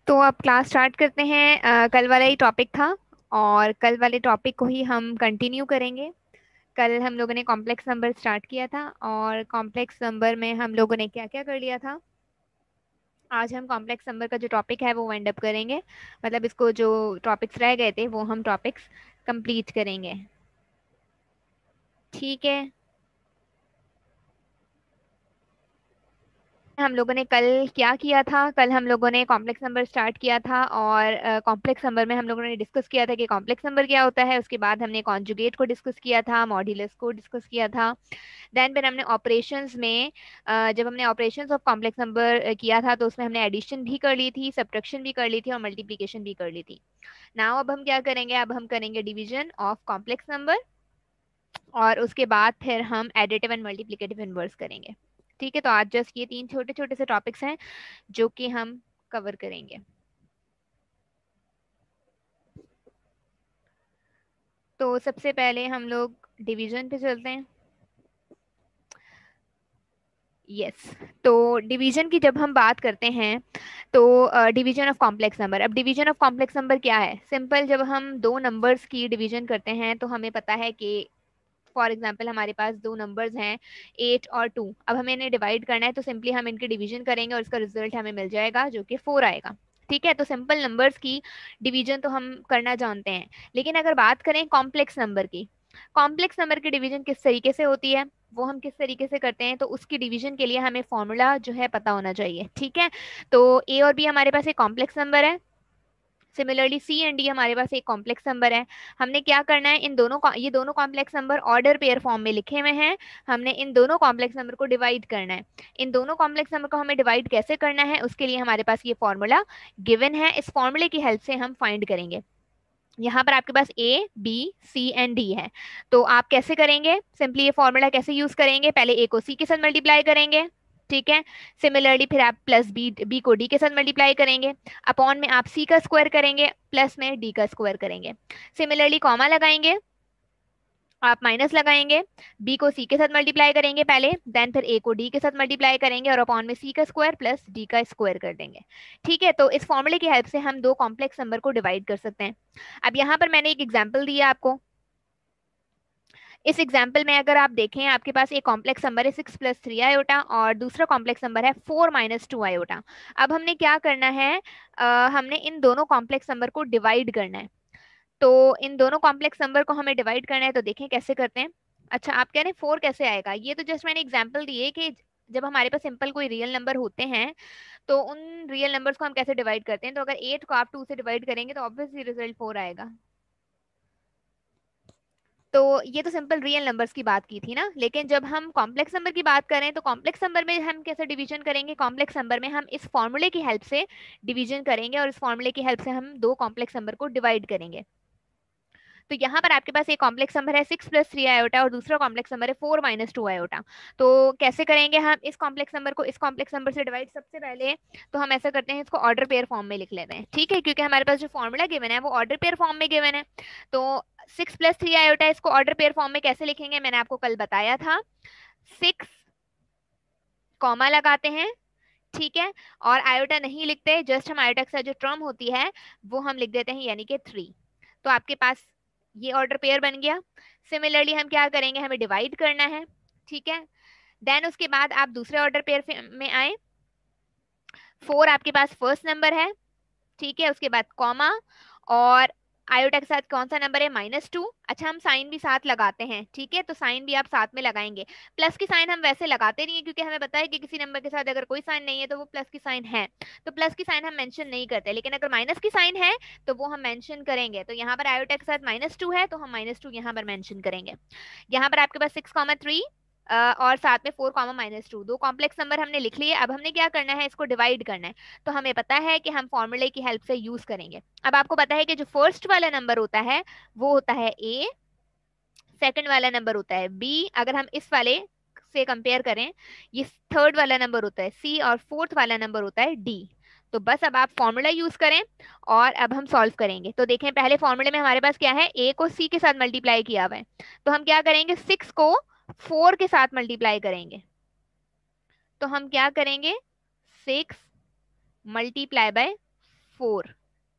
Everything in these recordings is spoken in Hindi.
तो अब क्लास स्टार्ट करते हैं। कल वाला ही टॉपिक था और कल वाले टॉपिक को ही हम कंटिन्यू करेंगे। कल हम लोगों ने कॉम्प्लेक्स नंबर स्टार्ट किया था और कॉम्प्लेक्स नंबर में हम लोगों ने क्या क्या कर लिया था। आज हम कॉम्प्लेक्स नंबर का जो टॉपिक है वो वाइंड अप करेंगे। मतलब इसको जो टॉपिक्स रह गए थे वो हम टॉपिक्स कंप्लीट करेंगे। ठीक है। हम लोगों ने कल क्या किया था? कल हम लोगों ने कॉम्प्लेक्स नंबर स्टार्ट किया था और कॉम्प्लेक्स नंबर में हम लोगों ने डिस्कस किया था कि कॉम्प्लेक्स नंबर क्या होता है। उसके बाद हमने कॉन्जुगेट को डिस्कस किया था, मॉड्यूलस को डिस्कस किया था। देन फिर हमने ऑपरेशंस में जब हमने ऑपरेशंस ऑफ कॉम्प्लेक्स नंबर किया था तो उसमें हमने एडिशन भी कर ली थी, सब्ट्रैक्शन भी कर ली थी और मल्टीप्लिकेशन भी कर ली थी। नाउ अब हम क्या करेंगे? अब हम करेंगे डिवीजन ऑफ कॉम्प्लेक्स नंबर और उसके बाद फिर हम एडिटिव एंड मल्टीप्लिकेटिव इनवर्स करेंगे। ठीक है, तो आज जस्ट ये तीन छोटे छोटे से टॉपिक्स हैं जो कि हम कवर करेंगे। तो सबसे पहले हम लोग डिवीजन पे चलते हैं। यस। तो डिवीजन की जब हम बात करते हैं तो डिवीजन ऑफ कॉम्प्लेक्स नंबर, अब डिवीजन ऑफ कॉम्प्लेक्स नंबर क्या है? सिंपल, जब हम दो नंबर्स की डिवीजन करते हैं तो हमें पता है कि फॉर एग्जाम्पल हमारे पास दो नंबर्स हैं 8 और 2। अब हमें इन्हें डिवाइड करना है तो सिंपली हम इनकी डिवीजन करेंगे और इसका रिजल्ट हमें मिल जाएगा जो कि 4 आएगा। ठीक है, तो सिंपल नंबर्स की डिवीजन तो हम करना जानते हैं। लेकिन अगर बात करें कॉम्प्लेक्स नंबर की, कॉम्प्लेक्स नंबर की डिवीजन किस तरीके से होती है, वो हम किस तरीके से करते हैं, तो उसकी डिवीजन के लिए हमें फॉर्मूला जो है पता होना चाहिए। ठीक है, तो ए और बी हमारे पास एक कॉम्प्लेक्स नंबर है। सिमिलरली सी एंड डी हमारे पास एक कॉम्प्लेक्स नंबर है। हमने क्या करना है, इन दोनों ये दोनों complex number order pair form में लिखे हुए हैं। हमने इन दोनों कॉम्प्लेक्स नंबर को डिवाइड करना है। इन दोनों कॉम्प्लेक्स नंबर को हमें डिवाइड कैसे करना है, उसके लिए हमारे पास ये फॉर्मूला गिवन है। इस फॉर्मूले की हेल्प से हम फाइंड करेंगे। यहाँ पर आपके पास A B C and D है। तो आप कैसे करेंगे? सिंपली ये फॉर्मूला कैसे यूज करेंगे? पहले ए को सी के साथ मल्टीप्लाई करेंगे। ठीक है, सिमिलरली फिर आप प्लस बी बी को डी के साथ मल्टीप्लाई करेंगे। अपॉन में आप सी का स्क्वायर करेंगे, प्लस में डी का स्क्वायर करेंगे। सिमिलरली कॉमा लगाएंगे, आप माइनस लगाएंगे। बी को सी के साथ मल्टीप्लाई करेंगे पहले, देन फिर ए को डी के साथ मल्टीप्लाई करेंगे और अपॉन में सी का स्क्वायर प्लस डी का स्क्वायर कर देंगे। ठीक है, तो इस फॉर्मूले की हेल्प से हम दो कॉम्प्लेक्स नंबर को डिवाइड कर सकते हैं। अब यहाँ पर मैंने एक एग्जाम्पल दिया आपको। इस एग्जाम्पल में अगर आप देखें, आपके पास एक कॉम्प्लेक्स नंबर है 6 + 3 आयोटा और दूसरा कॉम्प्लेक्स नंबर है 4 - 2 आयोटा। अब हमने क्या करना है, हमने इन दोनों कॉम्प्लेक्स नंबर को डिवाइड करना है। तो इन दोनों कॉम्प्लेक्स नंबर को हमें डिवाइड करना है, तो देखें कैसे करते हैं। अच्छा, आप कह रहे हैं 4 कैसे आएगा? ये तो जस्ट मैंने एग्जाम्पल दिए कि जब हमारे पास सिंपल कोई रियल नंबर होते हैं तो उन रियल नंबर्स को हम कैसे डिवाइड करते हैं। तो अगर 8 को आप 2 से डिवाइड करेंगे तो ऑब्वियसली रिजल्ट 4 आएगा। तो ये तो सिंपल रियल नंबर्स की बात की थी ना, लेकिन जब हम कॉम्प्लेक्स नंबर की बात करें तो कॉम्प्लेक्स नंबर में हम कैसे डिवीजन करेंगे? कॉम्प्लेक्स नंबर में हम इस फॉर्मूले की हेल्प से डिवीजन करेंगे और इस फॉर्मूले की हेल्प से हम दो कॉम्प्लेक्स नंबर को डिवाइड करेंगे। तो यहाँ पर आपके पास एक कॉम्प्लेक्स नंबर है 6 + 3 आयोटा और दूसरा कॉम्प्लेक्स नंबर है 4 - 2 आयोटा। तो कैसे करेंगे हम इस कॉम्प्लेक्स नंबर को इस कॉम्प्लेक्स नंबर से डिवाइड? सबसे पहले तो हम ऐसा करते हैं, इसको ऑर्डर पेयर फॉर्म में लिख लेते हैं। ठीक है, क्योंकि हमारे पास जो फॉर्मूला गिवन है वो ऑर्डर पेयर फॉर्म में गिवन है। तो 6 + 3 आयोटा, इसको ऑर्डर पेयर फॉर्म में कैसे लिखेंगे मैंने आपको कल बताया था। 6 कॉमा लगाते हैं, ठीक है, और आयोटा नहीं लिखते, जस्ट हम आयोटा के साथ जो टर्म होती है वो हम लिख देते हैं, यानी कि 3। तो आपके पास ये ऑर्डर पेयर बन गया। सिमिलरली हम क्या करेंगे, हमें डिवाइड करना है। ठीक है, देन उसके बाद आप दूसरे ऑर्डर पेयर में आए। 4 आपके पास फर्स्ट नंबर है, ठीक है, उसके बाद कॉमा और आयोटा के साथ कौन सा नंबर है? -2। अच्छा, हम साइन भी साथ लगाते हैं, ठीक है, तो साइन भी आप साथ में लगाएंगे। प्लस की साइन हम वैसे लगाते नहीं है क्योंकि हमें पता है कि किसी नंबर के साथ अगर कोई साइन नहीं है तो वो प्लस की साइन है, तो प्लस की साइन हम मेंशन नहीं करते। लेकिन अगर माइनस की साइन है तो वो हम मेंशन करेंगे। तो यहाँ पर आयोटा के साथ -2 है तो हम -2 यहाँ पर मेंशन करेंगे। यहाँ पर आपके पास 6, 3 और साथ में 4, -2 दो कॉम्प्लेक्स नंबर हमने लिख लिए। अब हमने क्या करना है, इसको डिवाइड करना है। तो हमें पता है कि हम फॉर्मूले की हेल्प से यूज करेंगे। अब आपको पता है कि जो फर्स्ट वाला नंबर होता है वो होता है ए, सेकंड वाला नंबर होता है बी। अगर हम इस वाले से कंपेयर करें, ये थर्ड वाला नंबर होता है सी और फोर्थ वाला नंबर होता है डी। तो बस अब आप फॉर्मूला यूज करें और अब हम सॉल्व करेंगे। तो देखें, पहले फॉर्मूले में हमारे पास क्या है, ए को सी के साथ मल्टीप्लाई किया हुआ है। तो हम क्या करेंगे, 6 को 4 के साथ मल्टीप्लाई करेंगे। तो हम क्या करेंगे, 6 × 4 4।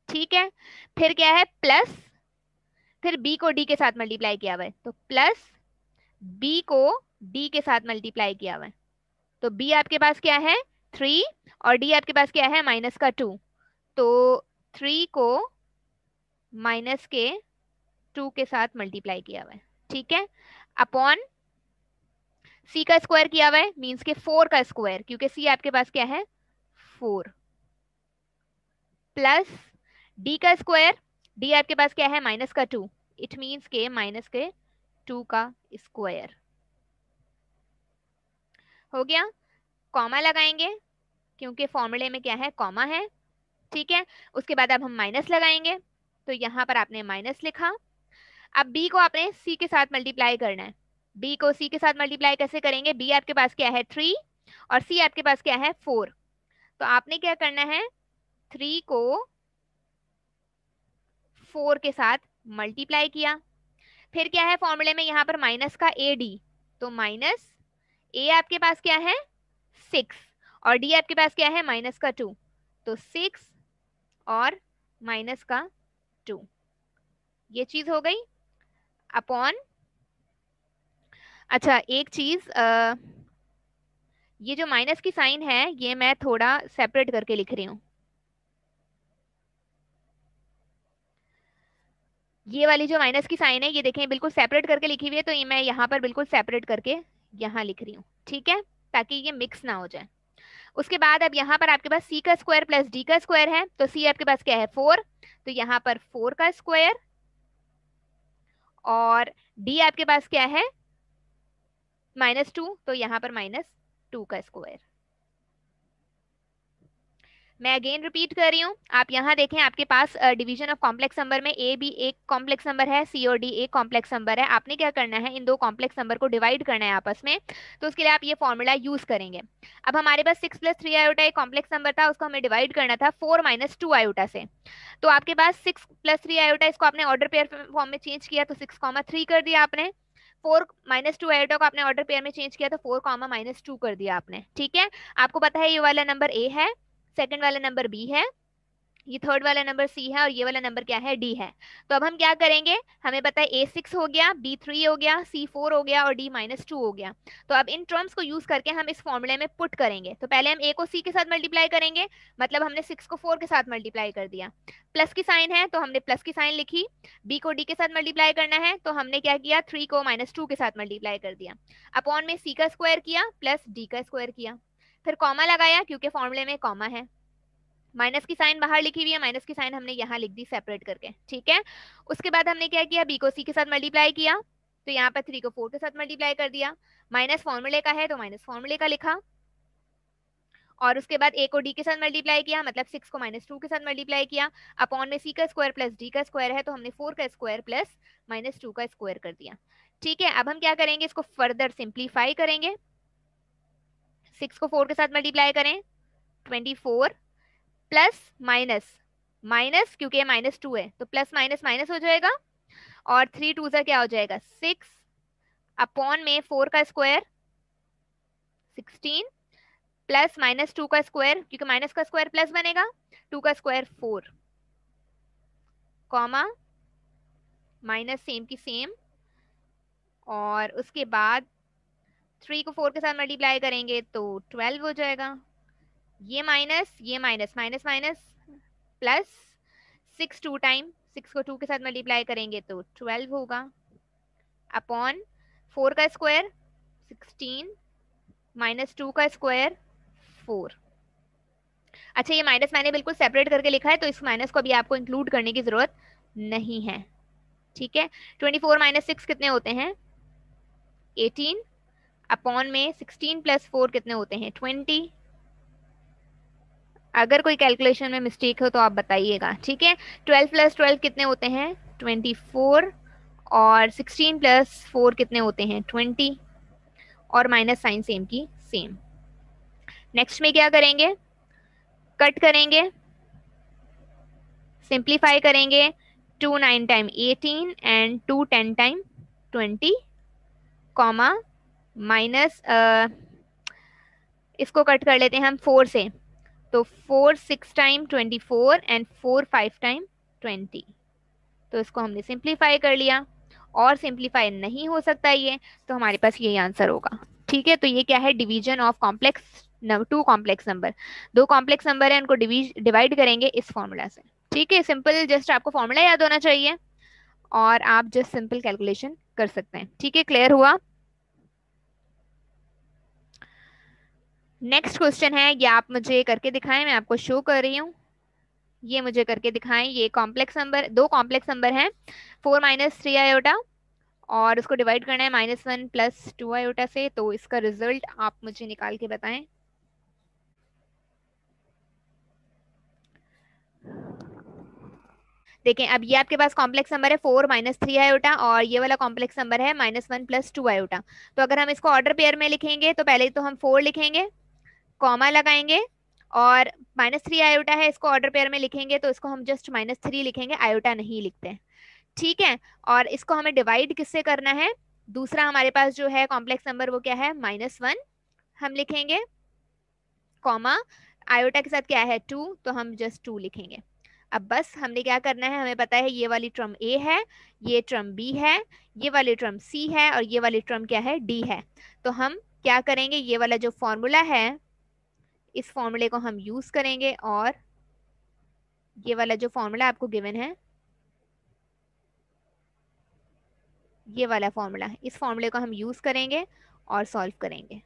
ठीक है, फिर क्या है प्लस, फिर बी को डी के साथ मल्टीप्लाई किया हुआ है तो प्लस बी को डी के साथ मल्टीप्लाई किया हुआ है, तो बी आपके पास क्या है 3 और डी आपके पास क्या है माइनस का 2, तो 3 को माइनस के 2 के साथ मल्टीप्लाई किया हुआ है। ठीक है, अपॉन सी का स्क्वायर किया हुआ है मींस के 4 का स्क्वायर, क्योंकि सी आपके पास क्या है 4, प्लस डी का स्क्वायर, डी आपके पास क्या है माइनस का 2, इट मींस के माइनस के 2 का स्क्वायर। हो गया, कॉमा लगाएंगे क्योंकि फॉर्मूले में क्या है कॉमा है। ठीक है, उसके बाद अब हम माइनस लगाएंगे, तो यहां पर आपने माइनस लिखा। अब b को आपने c के साथ मल्टीप्लाई करना है, b को c के साथ मल्टीप्लाई कैसे करेंगे, b आपके पास क्या है 3 और c आपके पास क्या है 4, तो आपने क्या करना है 3 को 4 के साथ मल्टीप्लाई किया, फिर क्या है फॉर्मूले में यहाँ पर माइनस का ad, तो माइनस a आपके पास क्या है 6 और d आपके पास क्या है माइनस का 2, तो 6 और माइनस का 2, ये चीज हो गई अपॉन। अच्छा एक चीज, ये जो माइनस की साइन है ये मैं थोड़ा सेपरेट करके लिख रही हूँ, ये वाली जो माइनस की साइन है ये देखें बिल्कुल सेपरेट करके लिखी हुई है, तो ये मैं यहाँ पर बिल्कुल सेपरेट करके यहाँ लिख रही हूँ। ठीक है, ताकि ये मिक्स ना हो जाए। उसके बाद अब यहाँ पर आपके पास सी का स्क्वायर प्लस डी का स्क्वायर है, तो सी आपके पास क्या है 4, तो यहाँ पर 4 का स्क्वायर, और डी आपके पास क्या है -2, तो यहाँ पर -2 का स्क्वायर। मैं अगेन रिपीट कर रही हूँ, आप यहाँ देखें आपके पास डिवीजन ऑफ कॉम्प्लेक्स नंबर में ए भी एक कॉम्प्लेक्स नंबर है, सी और डी एक कॉम्प्लेक्स नंबर है। आपने क्या करना है इन दो कॉम्प्लेक्स नंबर को डिवाइड करना है आपस में, तो उसके लिए आप ये फॉर्मूला यूज करेंगे। अब हमारे पास 6 + 3 आयोटा एक कॉम्प्लेक्स नंबर था, उसको हमें डिवाइड करना था 4 - 2 आयोटा से, तो आपके पास 6 + 3 आयोटा, इसको आपने ऑर्डर पेयर फॉर्म में चेंज किया तो 6, 3 कर दिया आपने, 4 - 2 आयोटा को आपने ऑर्डर पेयर में चेंज किया तो 4, -2 कर दिया आपने। ठीक है, आपको पता है ये वाला नंबर ए है, सेकंड वाला नंबर बी है, ये थर्ड वाला नंबर सी है और ये वाला नंबर क्या है डी है। तो अब हम क्या करेंगे, हमें पता है A6 हो गया, B3 हो गया, C4 हो गया और D-2 हो गया। तो अब इन टर्म्स को यूज करके हम इस फॉर्मूले में पुट करेंगे, तो पहले हम A को C के साथ मल्टीप्लाई करेंगे, मतलब हमने 6 को 4 के साथ मल्टीप्लाई कर दिया, प्लस की साइन है तो हमने प्लस की साइन लिखी, B को D के साथ मल्टीप्लाई करना है तो हमने क्या किया 3 को -2 के साथ मल्टीप्लाई कर दिया, अपॉन में C का स्क्वायर किया प्लस D का स्क्वायर किया, फिर कॉमा लगाया क्योंकि फॉर्मूले में कॉमा है, माइनस की साइन बाहर लिखी हुई है, माइनस की साइन हमने यहाँ लिख दी सेपरेट करके। ठीक है, उसके बाद हमने क्या किया बी को सी के साथ मल्टीप्लाई किया, तो यहाँ पर 3 को 4 के साथ मल्टीप्लाई कर दिया, माइनस फॉर्मूले का है तो माइनस फॉर्मूले का लिखा, और उसके बाद ए को डी के साथ मल्टीप्लाई किया, मतलब 6 को -2 के साथ मल्टीप्लाई किया, अपॉन में सी का स्क्वायर प्लस डी का स्क्वायर है तो हमने 4 का स्क्वायर प्लस -2 का स्क्वायर कर दिया। ठीक है, अब हम क्या करेंगे इसको फर्दर सिंप्लीफाई करेंगे, 6 को 4 के साथ मल्टीप्लाई करें 24 प्लस माइनस माइनस, क्योंकि ये -2 है तो प्लस माइनस माइनस हो जाएगा, और 3 2 से क्या हो जाएगा 6, अपॉन में 4 का स्क्वायर 16 प्लस -2 का स्क्वायर, क्योंकि माइनस का स्क्वायर प्लस बनेगा, 2 का स्क्वायर 4, कॉमा माइनस सेम की सेम, और उसके बाद 3 को 4 के साथ मल्टीप्लाई करेंगे तो 12 हो जाएगा, ये minus minus minus plus 6 2 time, 6 को 2 के साथ मल्टीप्लाई करेंगे तो 12 होगा, अपॉन 4 का स्क्वायर 16 -2 का स्क्वायर 4। अच्छा ये माइनस मैंने बिल्कुल सेपरेट करके लिखा है, तो इस माइनस को अभी आपको इंक्लूड करने की जरूरत नहीं है। ठीक है, 24 - 6 कितने होते हैं 18, अपॉन में 16 + 4 कितने होते हैं 20। अगर कोई कैलकुलेशन में मिस्टेक हो तो आप बताइएगा। ठीक है, 12 + 12 कितने होते हैं 24, और 16 + 4 कितने होते हैं 20, और माइनस साइन सेम की सेम। नेक्स्ट में क्या करेंगे, कट करेंगे, सिंप्लीफाई करेंगे, 2 9 time 18 and 2 10 time 20, comma minus इसको कट कर लेते हैं हम 4 से, तो 4 6 टाइम 24 एंड 4 5 टाइम 20। तो इसको हमने सिंप्लीफाई कर लिया, और सिंप्लीफाई नहीं हो सकता ये, तो हमारे पास यही आंसर होगा। ठीक है, तो ये क्या है, division of complex to complex number. दो कॉम्प्लेक्स नंबर है, उनको डिवाइड करेंगे इस फॉर्मूला से। ठीक है, सिंपल, जस्ट आपको फॉर्मूला याद होना चाहिए और आप जस्ट सिंपल कैलकुलेशन कर सकते हैं। ठीक है, क्लियर हुआ। नेक्स्ट क्वेश्चन है, ये आप मुझे करके दिखाएं, मैं आपको शो कर रही हूँ। ये मुझे करके दिखाएं, ये कॉम्प्लेक्स नंबर, दो कॉम्प्लेक्स नंबर हैं, 4 माइनस 3 आयोटा, और उसको डिवाइड करना है -1 प्लस 2 आयोटा से। तो इसका रिजल्ट आप मुझे निकाल के बताएं। देखें, अब ये आपके पास कॉम्प्लेक्स नंबर है 4 माइनस 3 आयोटा, और ये वाला कॉम्प्लेक्स नंबर है -1 प्लस 2 आयोटा। तो अगर हम इसको ऑर्डर पेयर में लिखेंगे तो पहले तो हम 4 लिखेंगे, कॉमा लगाएंगे, और -3 आयोटा है, इसको ऑर्डर पेयर में लिखेंगे तो इसको हम जस्ट -3 लिखेंगे, आयोटा नहीं लिखते हैं। ठीक है, और इसको हमें डिवाइड किससे करना है, दूसरा हमारे पास जो है कॉम्प्लेक्स नंबर वो क्या है, -1 हम लिखेंगे, कॉमा, आयोटा के साथ क्या है 2, तो हम जस्ट 2 लिखेंगे। अब बस हमने क्या करना है, हमें पता है ये वाली टर्म ए है, ये टर्म बी है, ये वाली टर्म सी है, और ये वाली टर्म क्या है, डी है। तो हम क्या करेंगे, ये वाला जो फॉर्मूला है, इस फॉर्मूले को हम यूज करेंगे, और ये वाला जो फॉर्मूला आपको गिवन है, ये वाला फॉर्मूला, इस फॉर्मूले को हम यूज करेंगे और सॉल्व करेंगे।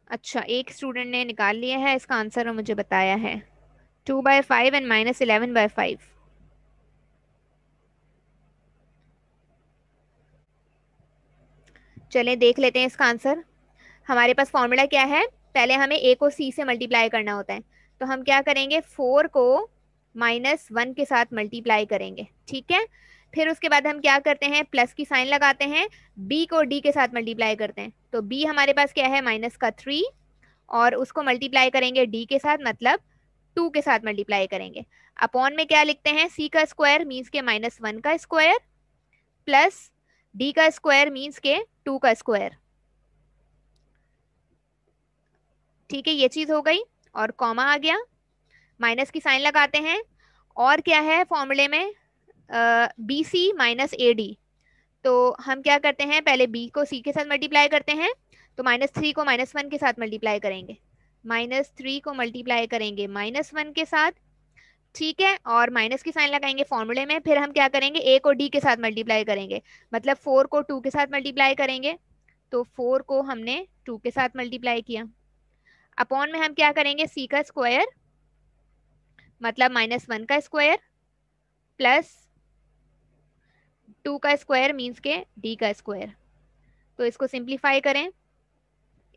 अच्छा, एक स्टूडेंट ने निकाल लिया है इसका आंसर और मुझे बताया है 2/5 एंड -11/5। चलें देख लेते हैं इसका आंसर। हमारे पास फॉर्मूला क्या है, पहले हमें ए को सी से मल्टीप्लाई करना होता है, तो हम क्या करेंगे, 4 को -1 के साथ मल्टीप्लाई करेंगे। ठीक है, फिर उसके बाद हम क्या करते हैं, प्लस की साइन लगाते हैं, बी को डी के साथ मल्टीप्लाई करते हैं, तो बी हमारे पास क्या है, -3, और उसको मल्टीप्लाई करेंगे डी के साथ, मतलब 2 के साथ मल्टीप्लाई करेंगे। अपॉन में क्या लिखते हैं, सी का स्क्वायर मीन्स के -1 का स्क्वायर, प्लस डी का स्क्वायर मीन्स के 2 का स्क्वायर। ठीक है, ये चीज हो गई, और कॉमा आ गया, माइनस की साइन लगाते हैं, और क्या है फॉर्मूले में, B C minus A D. तो हम क्या करते हैं, पहले बी को सी के साथ मल्टीप्लाई करते हैं, तो -3 को -1 के साथ मल्टीप्लाई करेंगे, -3 को मल्टीप्लाई करेंगे -1 के साथ। ठीक है, और माइनस की साइन लगाएंगे फॉर्मूले में, फिर हम क्या करेंगे, ए को डी के साथ मल्टीप्लाई करेंगे, मतलब 4 को 2 के साथ मल्टीप्लाई करेंगे, तो 4 को हमने 2 के साथ मल्टीप्लाई किया। अपॉन में हम क्या करेंगे, सी का स्क्वायर मतलब -1 का स्क्वायर, प्लस 2 का स्क्वायर मीन्स के डी का स्क्वायर। तो इसको सिंप्लीफाई करें,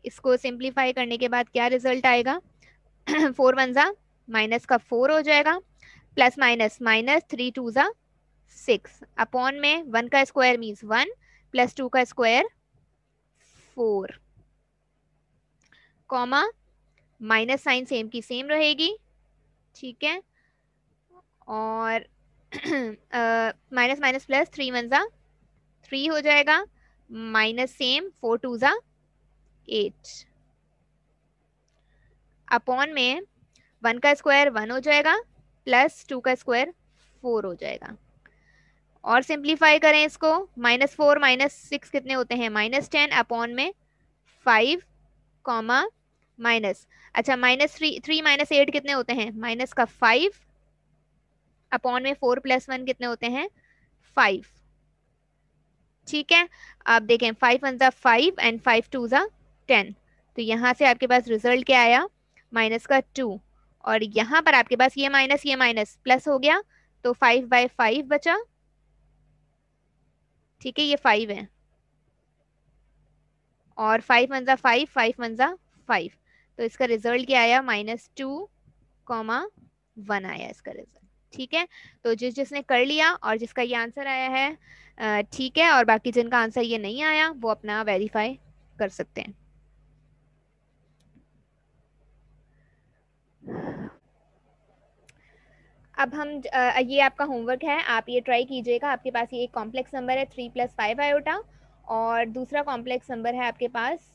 इसको सिंप्लीफाई करने के बाद क्या रिजल्ट आएगा, 4 1 जा -4 हो जाएगा, प्लस माइनस -3 2 जा 6, अपॉन में 1 का स्क्वायर मीन्स 1, प्लस 2 का square 4, comma, minus sign same की सेम रहेगी। ठीक है, और माइनस माइनस प्लस 3 1 जा 3 हो जाएगा, माइनस सेम 4 2 जा 8, अपॉन में 1 का स्क्वायर 1 हो जाएगा, प्लस 2 का स्क्वायर 4 हो जाएगा। और सिंप्लीफाई करें इसको, -4 -6 कितने होते हैं, -10, अपॉन में 5, कॉमा, माइनस, अच्छा -3 -8 कितने होते हैं, माइनस का 5, अपॉन में 4 + 1 कितने होते हैं, 5। ठीक है, अब देखें, 5 1 जा 5 एंड 5 2 जा 10, तो यहाँ से आपके पास रिजल्ट क्या आया, -2, और यहाँ पर आपके पास ये माइनस प्लस हो गया, तो 5/5 बचा। ठीक है, ये 5 है, और 5 1 जा 5 5 1 जा 5, तो इसका रिजल्ट क्या आया, -2, 1 आया इसका रिजल्ट। ठीक है, तो जिसने कर लिया और जिसका ये आंसर आया है, ठीक है, और बाकी जिनका आंसर ये नहीं आया वो अपना वेरीफाई कर सकते हैं। अब हम ये आपका होमवर्क है, आप ये ट्राई कीजिएगा। आपके पास ये एक कॉम्प्लेक्स नंबर है 3 + 5 आयोटा, और दूसरा कॉम्प्लेक्स नंबर है आपके पास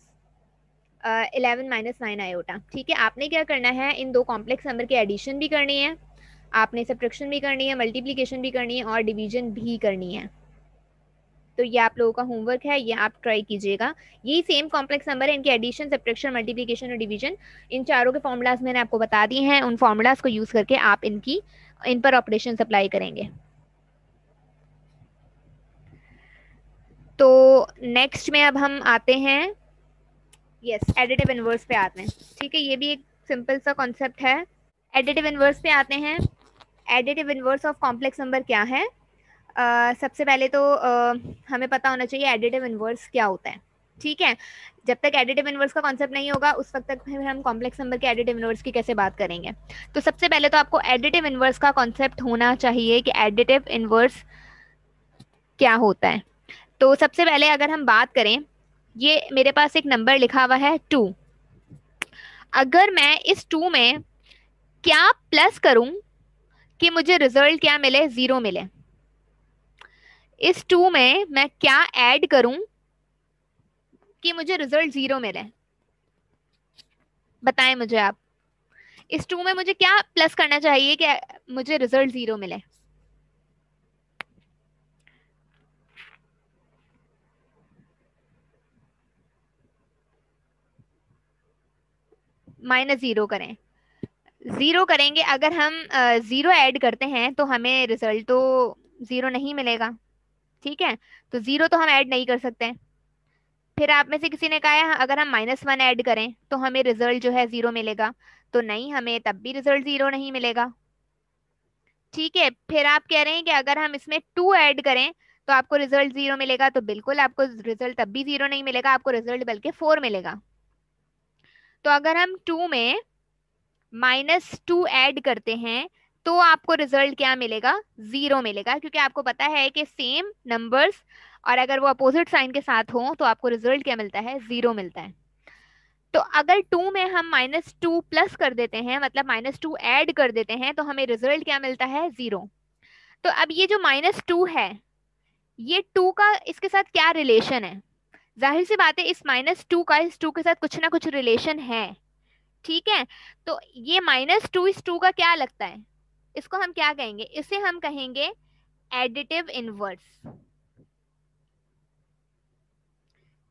11 माइनस 9 आयोटा। ठीक है, आपने क्या करना है, इन दो कॉम्प्लेक्स नंबर की एडिशन भी करनी है, आपने सब्ट्रैक्शन भी करनी है, मल्टीप्लिकेशन भी करनी है और डिवीजन भी करनी है। तो ये आप लोगों का होमवर्क है, ये आप ट्राई कीजिएगा। यही सेम कॉम्प्लेक्स नंबर है, इनके एडिशन, सब्ट्रैक्शन, मल्टीप्लिकेशन और डिवीजन, इन चारों के फॉर्मूलाज मैंने आपको बता दिए हैं। उन फॉर्मूलाज को यूज करके आप इन पर ऑपरेशन अप्लाई करेंगे। तो नेक्स्ट में अब हम आते हैं, यस, एडिटिव इनवर्स पे आते हैं। ठीक है, ये भी एक सिंपल सा कॉन्सेप्ट है। एडिटिव इनवर्स पे आते हैं। Additive inverse of complex number क्या है? सबसे पहले तो हमें पता होना चाहिए एडिटिव इनवर्स क्या होता है। ठीक है, जब तक एडिटिव इनवर्स का कॉन्सेप्ट नहीं होगा उस वक्त तक फिर हम कॉम्प्लेक्स नंबर के एडिटिव इनवर्स की कैसे बात करेंगे। तो सबसे पहले तो आपको एडिटिव इनवर्स का कॉन्सेप्ट होना चाहिए कि एडिटिव इनवर्स क्या होता है। तो सबसे पहले अगर हम बात करें, ये मेरे पास एक नंबर लिखा हुआ है 2। अगर मैं इस 2 में क्या प्लस करूं कि मुझे रिजल्ट क्या मिले, 0 मिले। इस 2 में मैं क्या ऐड करूं कि मुझे रिजल्ट 0 मिले, बताएं मुझे आप। इस 2 में मुझे क्या प्लस करना चाहिए कि मुझे रिजल्ट 0 मिले? -0 करें, 0 करेंगे। अगर हम 0 ऐड करते हैं तो हमें रिजल्ट तो 0 नहीं मिलेगा। ठीक है, तो 0 तो हम ऐड नहीं कर सकते। फिर आप में से किसी ने कहा है अगर हम -1 ऐड करें तो हमें रिजल्ट जो है 0 मिलेगा, तो नहीं, हमें तब भी रिजल्ट 0 नहीं मिलेगा। ठीक है, फिर आप कह रहे हैं कि अगर हम इसमें 2 ऐड करें तो आपको रिजल्ट 0 मिलेगा, तो बिल्कुल आपको रिजल्ट तब भी 0 नहीं मिलेगा, आपको रिजल्ट बल्कि 4 मिलेगा। तो अगर हम 2 में -2 ऐड करते हैं तो आपको रिजल्ट क्या मिलेगा, 0 मिलेगा, क्योंकि आपको पता है कि सेम नंबर्स और अगर वो अपोजिट साइन के साथ हो तो आपको रिजल्ट क्या मिलता है, 0 मिलता है। तो अगर 2 में हम -2 प्लस कर देते हैं, मतलब -2 ऐड कर देते हैं, तो हमें रिजल्ट क्या मिलता है, 0। तो अब ये जो -2 है, ये 2 का इसके साथ क्या रिलेशन है? जाहिर सी बात है इस -2 का इस 2 के साथ कुछ ना कुछ रिलेशन है। ठीक है, तो ये -2 इस 2 का क्या लगता है, इसको हम क्या कहेंगे, इसे हम कहेंगे एडिटिव इनवर्स।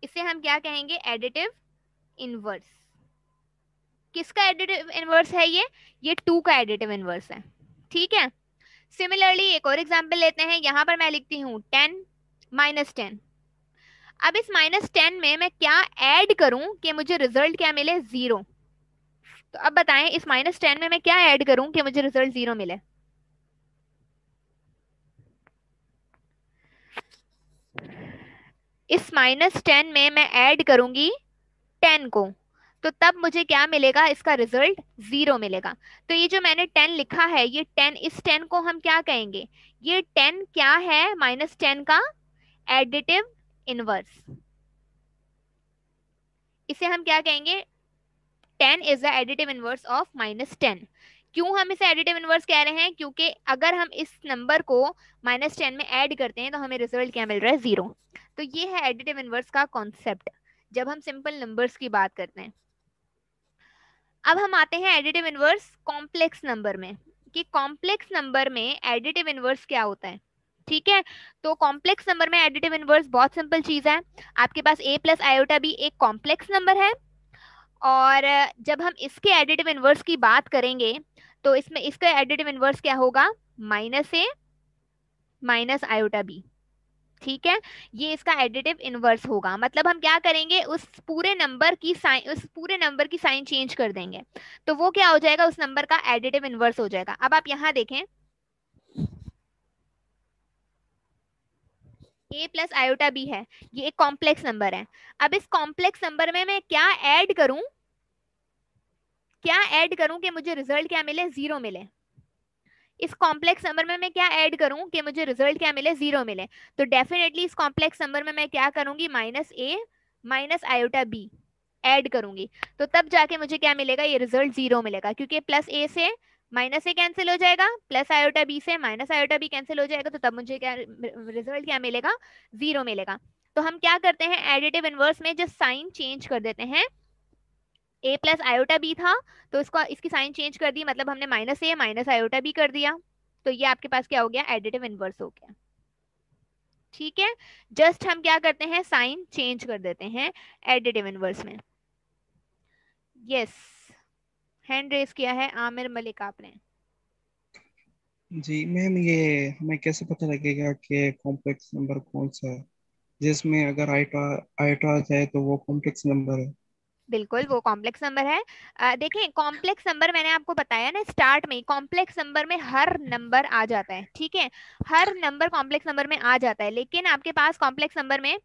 इसे हम क्या कहेंगे, एडिटिव इनवर्स। किसका एडिटिव इनवर्स है ये 2 का एडिटिव इनवर्स है। ठीक है, सिमिलरली एक और एग्जांपल लेते हैं। यहां पर मैं लिखती हूँ 10 -10। अब इस -10 में मैं क्या ऐड करूं कि मुझे रिजल्ट क्या मिले, 0। तो अब बताएं इस -10 में मैं क्या ऐड करूं कि मुझे रिजल्ट 0 मिले। इस -10 में मैं ऐड करूंगी 10 को, तो तब मुझे क्या मिलेगा, इसका रिजल्ट 0 मिलेगा। तो ये जो मैंने 10 लिखा है, ये 10, इस 10 को हम क्या कहेंगे, ये 10 क्या है, -10 का एडिटिव इनवर्स। इसे हम क्या कहेंगे, 10 is the additive inverse of -10। क्यों हम इसे एडिटिव इनवर्स कह रहे हैं, क्योंकि अगर हम इस नंबर को -10 में ऐड करते हैं तो हमें रिजल्ट क्या मिल रहा है, 0। तो ये है एडिटिव इनवर्स का कॉन्सेप्ट जब हम सिंपल नंबर्स की बात करते हैं। अब हम आते हैं एडिटिव इनवर्स कॉम्प्लेक्स नंबर में, कि कॉम्प्लेक्स नंबर में एडिटिव इनवर्स क्या होता है। ठीक है, तो कॉम्प्लेक्स नंबर में एडिटिव इनवर्स बहुत सिंपल चीज है। आपके पास a प्लस आयोटा b एक कॉम्प्लेक्स नंबर है, और जब हम इसके एडिटिव इनवर्स की बात करेंगे तो इसमें इसका एडिटिव इनवर्स क्या होगा, -a माइनस आयोटा b। ठीक है, ये इसका एडिटिव इनवर्स होगा। मतलब हम क्या करेंगे, उस पूरे नंबर की साइन चेंज कर देंगे, तो वो क्या हो जाएगा, उस नंबर का एडिटिव इनवर्स हो जाएगा। अब आप यहां देखें, a प्लस आयोटा b है, ये एक कॉम्प्लेक्स नंबर है। अब इस कॉम्प्लेक्स नंबर में मैं क्या ऐड करूं कि मुझे रिजल्ट क्या मिले, 0 मिले। इस कॉम्प्लेक्स नंबर में मैं क्या ऐड करूं कि मुझे रिजल्ट क्या मिले, 0 मिले। तो डेफिनेटली इस कॉम्प्लेक्स नंबर में मैं क्या करूंगी, -a minus iota b add करूंगी, तो तब जाके मुझे क्या मिलेगा, ये रिजल्ट 0 मिलेगा, क्योंकि +a से -a कैंसिल हो जाएगा, प्लस आयोटा b से माइनस आयोटा b कैंसिल हो जाएगा, तो तब मुझे क्या रिजल्ट क्या मिलेगा, 0 मिलेगा। तो हम क्या करते हैं, एडिटिव इनवर्स में जो साइन चेंज कर देते हैं, ए प्लस आयोटा बी था, तो इसको इसकी साइन चेंज कर दी, मतलब हमने माइनस ए माइनस आयोटा बी कर दिया, तो ये आपके पास क्या हो गया, एडिटिव इनवर्स हो गया। ठीक है, जस्ट हम क्या करते हैं, साइन चेंज कर देते हैं एडिटिव इनवर्स में। यस, हैंड रेस किया है आमिर मलिक आपने। जी मैम, ये हमें कैसे पता लगेगा कि कॉम्प्लेक्स नंबर कौन सा है, जिसमें अगर आइटा आइटा आ जाए तो वो कॉम्प्लेक्स नंबर है? बिल्कुल वो कॉम्प्लेक्स नंबर है। देखें, कॉम्प्लेक्स नंबर मैंने आपको बताया ना स्टार्ट में, कॉम्प्लेक्स नंबर में हर नंबर आ जाता है, ठीक है, हर नंबर कॉम्प्लेक्स नंबर में आ जाता है, लेकिन आपके पास कॉम्प्लेक्स नंबर में,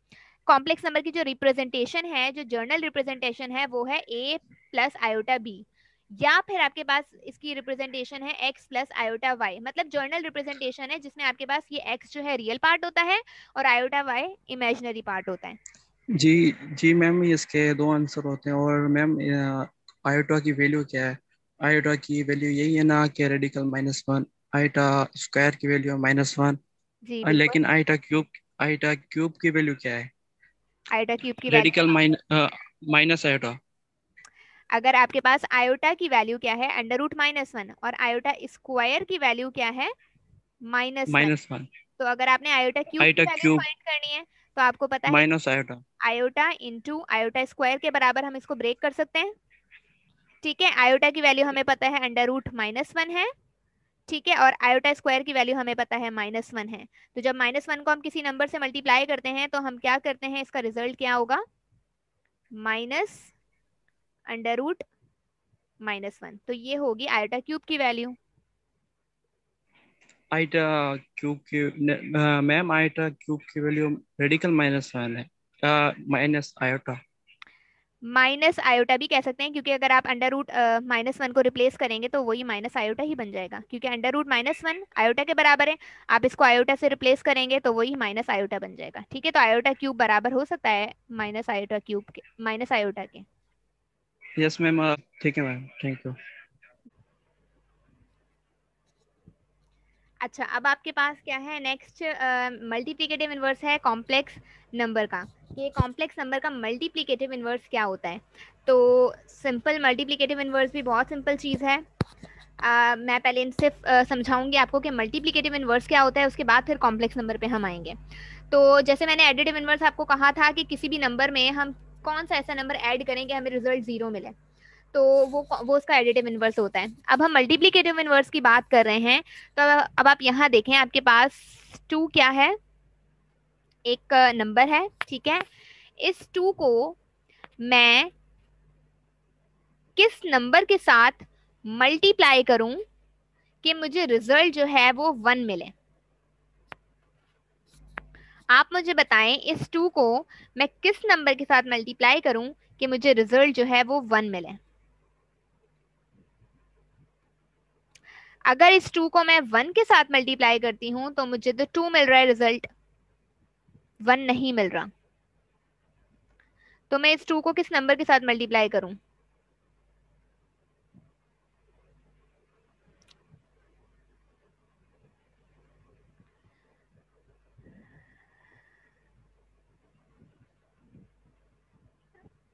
कॉम्प्लेक्स नंबर की जो रिप्रेजेंटेशन है, जो जर्नल रिप्रेजेंटेशन है, वो है ए प्लस आयोटा बी, या फिर आपके पास इसकी रिप्रेजेंटेशन है एक्स प्लस आयोटा वाई, मतलब जर्नल रिप्रेजेंटेशन है जिसमें आपके पास ये एक्स जो है रियल पार्ट होता है और आयोटा वाई इमेजिनरी पार्ट होता है। जी जी मैम, इसके दो आंसर होते हैं। और मैम, आयोटा की वैल्यू क्या है? आयोटा की वैल्यू यही है ना कि रेडिकल -1। आयोटा स्क्वायर की वैल्यू है -1। जी बिल्कुल। लेकिन आयोटा क्यूब की वैल्यू क्या है? आयोटा क्यूब की वैल्यू, रेडिकल माइनस आयोटा। अगर आपके पास आयोटा की वैल्यू क्या है, अंडर रूट -1, और आयोटा स्क्वायर की वैल्यू क्या है, -1, -1। तो अगर आपने आयोटा क्यूब की आयोटा वैल्यू क्यूब फाइंड करनी है, तो आपको पता है minus iota. Iota into iota square के बराबर हम इसको ब्रेक कर सकते हैं। ठीक है, आयोटा की वैल्यू हमें पता है अंडर रूट -1 है, ठीक है, और आयोटा स्क्वायर की वैल्यू हमें पता है -1 है। तो जब -1 को हम किसी नंबर से मल्टीप्लाई करते हैं तो हम क्या करते हैं, इसका रिजल्ट क्या होगा, माइनस अंडर रूट -1, तो ये होगी आयोटा क्यूब की वैल्यू। आयोटा क्यूब की मैम, आयोटा क्यूब की वैल्यू रेडिकल -1 है, माइनस आयोटा। माइनस आयोटा भी कह सकते हैं, क्योंकि अगर आप अंडर रूट -1 को रिप्लेस करेंगे तो वही माइनस आयोटा ही बन जाएगा, क्योंकि अंडर रूट -1 आयोटा के बराबर है, आप इसको आयोटा से रिप्लेस करेंगे तो वही माइनस आयोटा बन जाएगा। ठीक है, तो आयोटा क्यूब बराबर हो सकता है माइनस आयोटा क्यूब के, माइनस आयोटा के। यस मैम, ठीक है मैम, थैंक यू। अच्छा, अब आपके पास क्या है नेक्स्ट, मल्टीप्लिकेटिव इनवर्स है कॉम्प्लेक्स नंबर का। ये कॉम्प्लेक्स नंबर का मल्टीप्लिकेटिव इनवर्स क्या होता है, तो सिंपल मल्टीप्लिकेटिव इनवर्स भी बहुत सिंपल चीज़ है। मैं पहले इनसे समझाऊंगी आपको कि मल्टीप्लिकेटिव इनवर्स क्या होता है, उसके बाद फिर कॉम्प्लेक्स नंबर पे हम आएंगे। तो जैसे मैंने एडिटिव इनवर्स आपको कहा था कि किसी भी नंबर में हम कौन सा ऐसा नंबर ऐड करें कि हमें रिजल्ट जीरो मिले, तो वो उसका एडिटिव इनवर्स होता है। अब हम मल्टीप्लिकेटिव इनवर्स की बात कर रहे हैं, तो अब आप यहाँ देखें, आपके पास टू क्या है, एक नंबर है, ठीक है, इस टू को मैं किस नंबर के साथ मल्टीप्लाई करूं कि मुझे रिजल्ट जो है वो 1 मिले। आप मुझे बताएं, इस टू को मैं किस नंबर के साथ मल्टीप्लाई करूं कि मुझे रिजल्ट जो है वो 1 मिले। अगर इस टू को मैं 1 के साथ मल्टीप्लाई करती हूं तो मुझे तो 2 मिल रहा है रिजल्ट, 1 नहीं मिल रहा, तो मैं इस टू को किस नंबर के साथ मल्टीप्लाई करूं।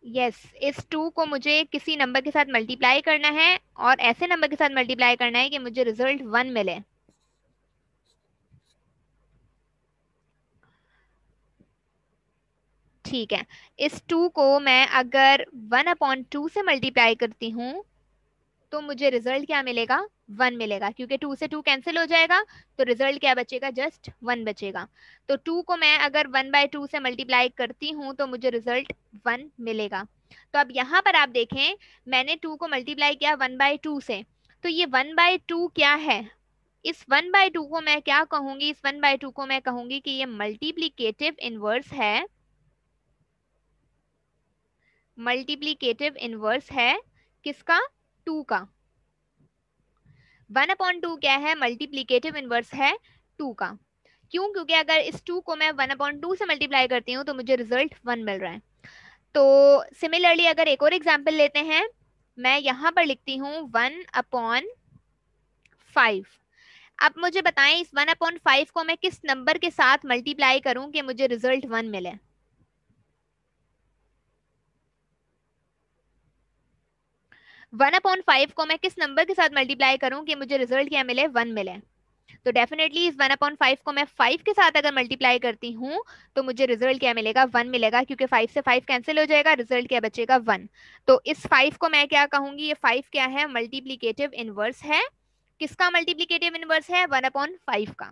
यस, इस टू को मुझे किसी नंबर के साथ मल्टीप्लाई करना है, और ऐसे नंबर के साथ मल्टीप्लाई करना है कि मुझे रिजल्ट 1 मिले। ठीक है, इस टू को मैं अगर 1/2 से मल्टीप्लाई करती हूँ तो मुझे रिजल्ट क्या मिलेगा, 1 मिलेगा, क्योंकि 2 से 2 कैंसिल हो जाएगा, तो रिजल्ट क्या बचेगा, जस्ट 1 बचेगा। तो 2 को मैं अगर 1/2 से मल्टीप्लाई करती हूँ तो मुझे रिजल्ट 1 मिलेगा। तो अब यहाँ पर आप देखें, मैंने 2 को मल्टीप्लाई किया 1/2 से, तो ये 1/2 क्या है, इस 1/2 को मैं क्या कहूंगी, इस 1/2 को मैं कहूंगी कि ये मल्टीप्लीकेटिव इनवर्स है, मल्टीप्लीकेटिव इनवर्स है किसका, 2 का। 1/2 क्या है, मल्टीप्लीकेटिव इनवर्स है 2 का। क्यों, क्योंकि अगर इस 2 को मैं 1/2 से मल्टीप्लाई करती हूँ तो मुझे रिजल्ट 1 मिल रहा है। तो सिमिलरली अगर एक और एग्जांपल लेते हैं, मैं यहाँ पर लिखती हूँ 1/5। अब मुझे बताएं, इस 1/5 को मैं किस नंबर के साथ मल्टीप्लाई करूं कि मुझे रिजल्ट 1 मिले। 1/5 को मैं किस नंबर के साथ मल्टीप्लाई करूं कि मुझे रिजल्ट क्या मिले, 1 मिले। तो डेफिनेटली इस 1/5 को मैं 5 के साथ अगर मल्टीप्लाई करती हूँ तो मुझे रिजल्ट क्या मिलेगा, 1 मिलेगा, क्योंकि 5 से 5 कैंसिल हो जाएगा, रिजल्ट क्या बचेगा, 1। तो इस 5 को मैं क्या कहूंगी, ये 5 क्या है, मल्टीप्लीकेटिव इनवर्स है। किसका मल्टीप्लीकेटिव इनवर्स है, 1/5 का।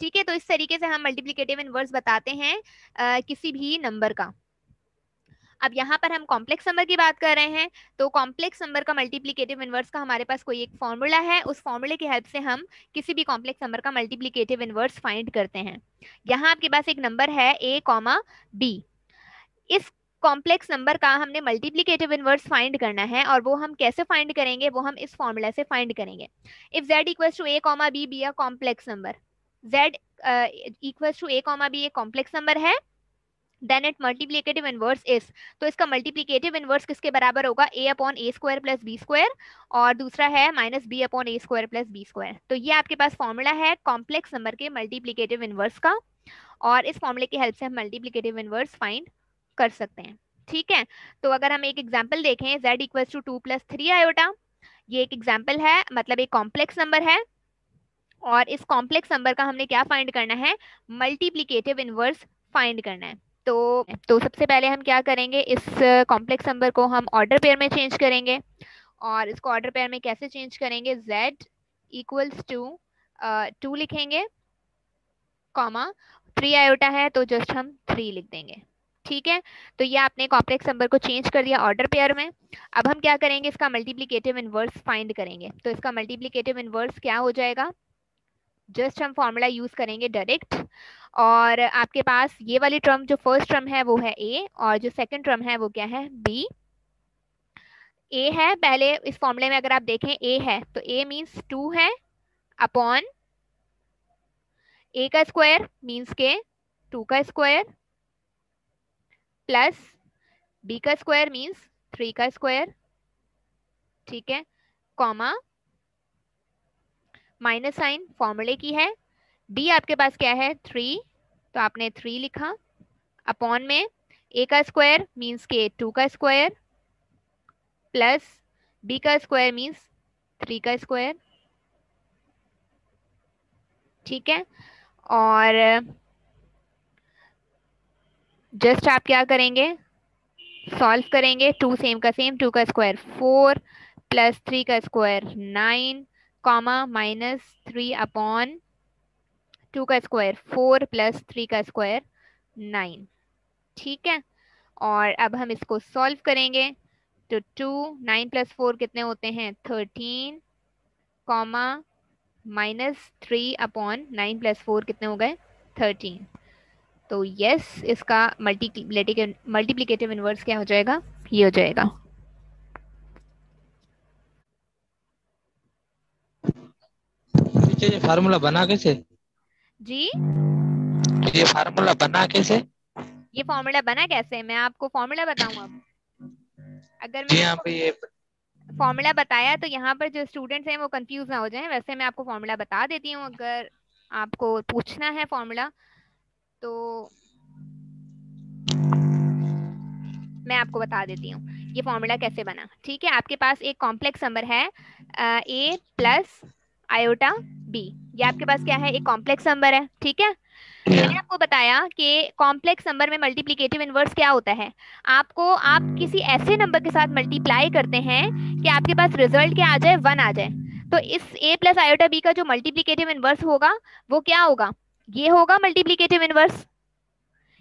ठीक है, तो इस तरीके से हम मल्टीप्लीकेटिव इनवर्स बताते हैं किसी भी नंबर का। अब यहाँ पर हम कॉम्प्लेक्स नंबर की बात कर रहे हैं, तो कॉम्प्लेक्स नंबर का मल्टीप्लिकेटिव इनवर्स का हमारे पास कोई एक फॉर्मूला है, उस फॉर्मूले की हेल्प से हम किसी भी कॉम्प्लेक्स नंबर का मल्टीप्लिकेटिव इनवर्स फाइंड करते हैं। यहाँ आपके पास एक नंबर है a कॉमा b। इस कॉम्प्लेक्स नंबर का हमने मल्टीप्लिकेटिव इनवर्स फाइंड करना है, और वो हम कैसे फाइंड करेंगे, वो हम इस फॉर्मूला से फाइंड करेंगे। If z equals to a comma b be a complex number, z equals to a comma b एक कॉम्प्लेक्स नंबर है, then it multiplicative inverse is, तो इसका मल्टीप्लिकेटिव इनवर्स किसके बराबर होगा, a/a² प्लस b², और दूसरा है -b/a² प्लस b²। तो ये आपके पास फॉर्मूला है कॉम्प्लेक्स नंबर के मल्टीप्लिकेटिव इनवर्स का, और इस फॉर्मूले की हेल्प से हम मल्टीप्लिकेटिव इनवर्स फाइंड कर सकते हैं। ठीक है, तो अगर हम एक एग्जाम्पल देखें, z इक्वल्स टू 2 + 3 आयोटा, ये एक एग्जाम्पल है, मतलब एक कॉम्प्लेक्स नंबर है, और इस कॉम्प्लेक्स नंबर का हमने क्या फाइंड करना है, मल्टीप्लिकेटिव इनवर्स फाइंड करना है। तो सबसे पहले हम क्या करेंगे, इस कॉम्प्लेक्स नंबर को हम ऑर्डर पेयर में चेंज करेंगे, और इसको ऑर्डर पेयर में कैसे चेंज करेंगे, z इक्वल्स टू 2 लिखेंगे, कॉमा 3 आयोटा है तो जस्ट हम 3 लिख देंगे। ठीक है, तो ये आपने कॉम्प्लेक्स नंबर को चेंज कर दिया ऑर्डर पेयर में। अब हम क्या करेंगे, इसका मल्टीप्लिकेटिव इनवर्स फाइंड करेंगे। तो इसका मल्टीप्लिकेटिव इनवर्स क्या हो जाएगा, जस्ट हम फॉर्मूला यूज करेंगे डायरेक्ट, और आपके पास ये वाली टर्म जो फर्स्ट टर्म है वो है a, और जो सेकंड टर्म है वो क्या है, b। a है, पहले इस फॉर्मूले में अगर आप देखें a है तो a मीन्स 2 है, अपॉन a का स्क्वायर मीन्स के 2 का स्क्वायर, प्लस b का स्क्वायर मीन्स 3 का स्क्वायर। ठीक है, कॉमा माइनस साइन फॉर्मूले की है, b आपके पास क्या है 3, तो आपने 3 लिखा, अपॉन में a का स्क्वायर मीन्स के 2 का स्क्वायर, प्लस b का स्क्वायर मीन्स 3 का स्क्वायर। ठीक है, और जस्ट आप क्या करेंगे, सॉल्व करेंगे, 2 सेम का सेम, 2 का स्क्वायर 4, प्लस 3 का स्क्वायर 9, कॉमा -3 अपॉन 2 का स्क्वायर 4 प्लस 3 का स्क्वायर 9। ठीक है, और अब हम इसको सॉल्व करेंगे, तो 2 9 + 4 कितने होते हैं 13, कॉमा -3/9 + 4 कितने हो गए 13। तो यस, इसका मल्टीप्लिकेटिव इनवर्स क्या हो जाएगा, ये हो जाएगा। टीचर ये फार्मूला बना कैसे? जी, ये फार्मूला बना कैसे? ये फॉर्मूला बना कैसे, मैं आपको फॉर्मूला बताऊं अब। अगर जी मैंने हाँ आपको भाई ये। फॉर्मूला बताया तो यहाँ पर जो स्टूडेंट्स हैं वो कंफ्यूज ना हो जाएं, वैसे मैं आपको फॉर्मूला बता देती हूँ, अगर आपको पूछना है फॉर्मूला तो मैं आपको बता देती हूँ ये फॉर्मूला कैसे बना। ठीक है, आपके पास एक कॉम्प्लेक्स नंबर है a प्लस आयोटा b, ये आपके पास क्या है, एक कॉम्प्लेक्स नंबर है। ठीक है, मैंने आपको बताया कि कॉम्प्लेक्स नंबर में मल्टीप्लिकेटिव इनवर्स क्या होता है, आपको आप किसी ऐसे नंबर के साथ मल्टीप्लाई करते हैं कि आपके पास रिजल्ट क्या आ जाए, 1 आ जाए। तो इस a प्लस आयोटा b का जो मल्टीप्लिकेटिव इनवर्स होगा वो क्या होगा, ये होगा मल्टीप्लिकेटिव इनवर्स।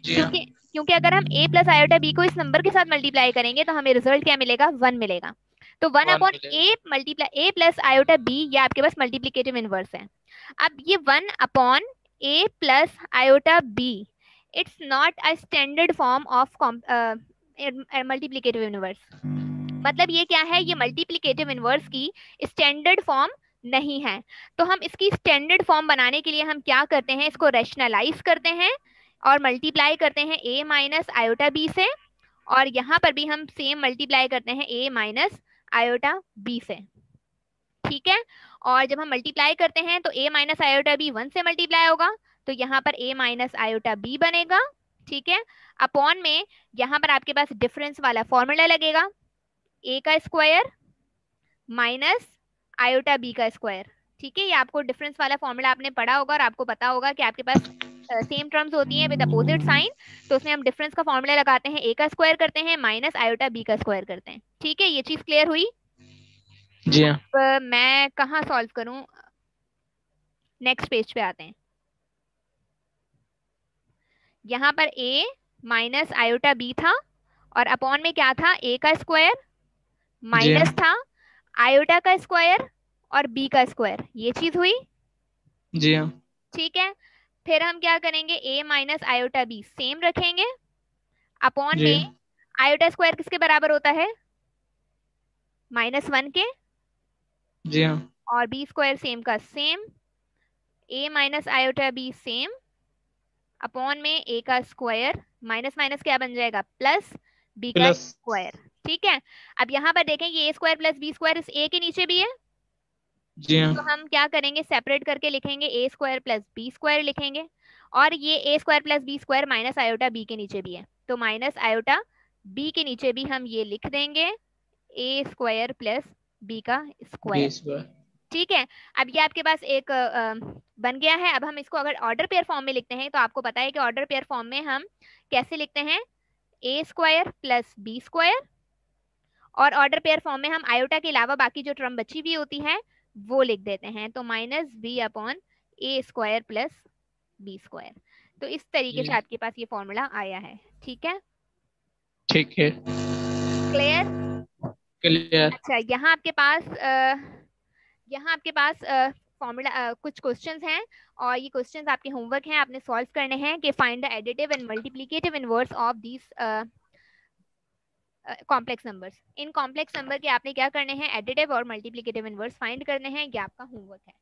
जी हाँ। क्योंकि क्योंकि अगर हम a प्लस आयोटा b को इस नंबर के साथ मल्टीप्लाई करेंगे तो हमें रिजल्ट क्या मिलेगा, 1 मिलेगा। तो 1 वन अपॉन मिलेगा। A multiply a plus iota b, ये आपके पास मल्टीप्लिकेटिव इनवर्स है। अब ये 1 upon a plus iota b, it's not a standard form of multiplicative inverse. मतलब ये क्या है, ये मल्टीप्लिकेटिव इनवर्स की स्टैंडर्ड फॉर्म नहीं है। तो हम इसकी स्टैंडर्ड फॉर्म बनाने के लिए हम क्या करते हैं, इसको रैशनलाइज करते हैं और मल्टीप्लाई करते हैं a माइनस आयोटा b से, और यहाँ पर भी हम सेम मल्टीप्लाई करते हैं a माइनस आयोटा b से। ठीक है, और जब हम मल्टीप्लाई करते हैं तो a माइनस आयोटा b 1 से मल्टीप्लाई होगा, तो यहाँ पर a माइनस आयोटा b बनेगा। ठीक है, अपॉन में यहाँ पर आपके पास डिफरेंस वाला फॉर्मूला लगेगा, a का स्क्वायर माइनस आयोटा बी का स्क्वायर। ठीक है, ये आपको डिफरेंस वाला फॉर्मूला आपने पढ़ा होगा और आपको पता होगा कि आपके पास सेम टर्म्स होती हैं विद अपोजिट साइन, तो उसमें हम डिफरेंस का फॉर्मूला लगाते हैं, ए का स्क्वायर करते हैं माइनस आयोटा बी का स्क्वायर करते हैं। ठीक है, ये चीज क्लियर हुई। जी हाँ। अब मैं कहाँ सॉल्व करूं, नेक्स्ट पेज पे आते हैं। यहाँ पर a माइनस आयोटा b था और अपॉन में क्या था, a का स्क्वायर जी माइनस हाँ। था आयोटा का स्क्वायर और b का स्क्वायर, ये चीज हुई। जी हाँ। ठीक है, फिर हम क्या करेंगे, a minus iota b same रखेंगे, अपॉन जी में हाँ। आयोटा स्क्वायर किसके बराबर होता है, -1 के, जी हाँ। और b स्क्वायर सेम का same, a minus iota b same, upon में a का स्क्वायर माइनस माइनस क्या बन जाएगा, प्लस b का प्लस। स्क्वायर। ठीक है, अब यहाँ पर देखें ये a square plus b square इस a के नीचे भी है, जी हाँ। तो हम क्या करेंगे, सेपरेट करके लिखेंगे, a square plus b square लिखेंगे, और ये a square plus b square minus iota b के नीचे भी है, तो माइनस आयोटा b के नीचे भी हम ये लिख देंगे a स्क्वायर प्लस b का स्क्वायर। बीस बार। ठीक है, अब ये आपके पास एक बन गया है। अब हम इसको अगर ऑर्डर पेयर फॉर्म में लिखते हैं तो आपको पता है कि ऑर्डर पेयर फॉर्म में हम कैसे लिखते हैं, ए स्क्वायर प्लस बी स्क्वायर, और ऑर्डर पेयर फॉर्म में हम आयोटा के अलावा बाकी जो टर्म बची हुई होती है वो लिख देते हैं, तो माइनस बी अपॉन ए स्क्वायर प्लस बी स्क्वायर। तो इस तरीके से जी आपके पास ये फॉर्मूला आया है। ठीक है, ठीक है। क्लियर। क्लियर। अच्छा, यहाँ आपके पास फॉर्मूला कुछ क्वेश्चंस हैं, और ये क्वेश्चंस आपके होमवर्क हैं, आपने सॉल्व करने हैं कि find the additive and multiplicative inverse of these complex numbers. In complex number के आपने क्या करने हैं, एडिटिव और मल्टीप्लिकेटिव इनवर्स फाइंड करने हैं, ये आपका होमवर्क है।